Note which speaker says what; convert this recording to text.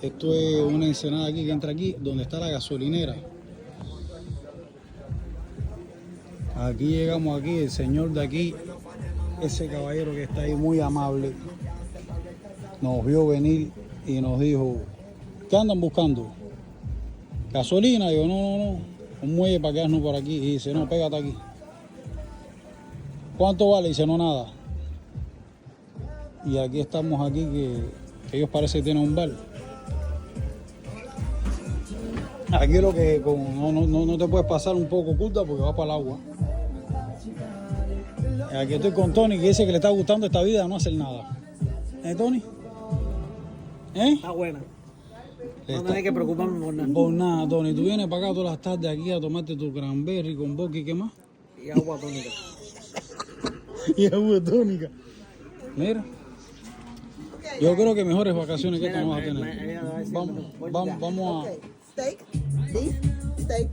Speaker 1: Esto es una ensenada aquí que entra aquí, donde está la gasolinera. Aquí llegamos aquí, el señor de aquí, ese caballero que está ahí muy amable, nos vio venir y nos dijo, ¿qué andan buscando? ¿Gasolina? Digo, no, un muelle para quedarnos por aquí. Y dice, no, pégate aquí. ¿Cuánto vale? Dice, no, nada. Y aquí estamos aquí, que ellos parece que tienen un bar. Aquí lo que no te puedes pasar un poco oculta porque va para el agua. Aquí estoy con Tony, que dice que le está gustando esta vida de no hacer nada. Tony?
Speaker 2: Está buena. No tenés que preocuparme por nada.
Speaker 1: Por nada, Tony. Tú vienes para acá todas las tardes aquí a tomarte tu cranberry con vodka y qué más.
Speaker 2: Y agua tónica.
Speaker 1: Y agua tónica. Mira. Yo creo que mejores vacaciones que esta no vas a tener. Vamos a...
Speaker 3: Steak, beef, steak.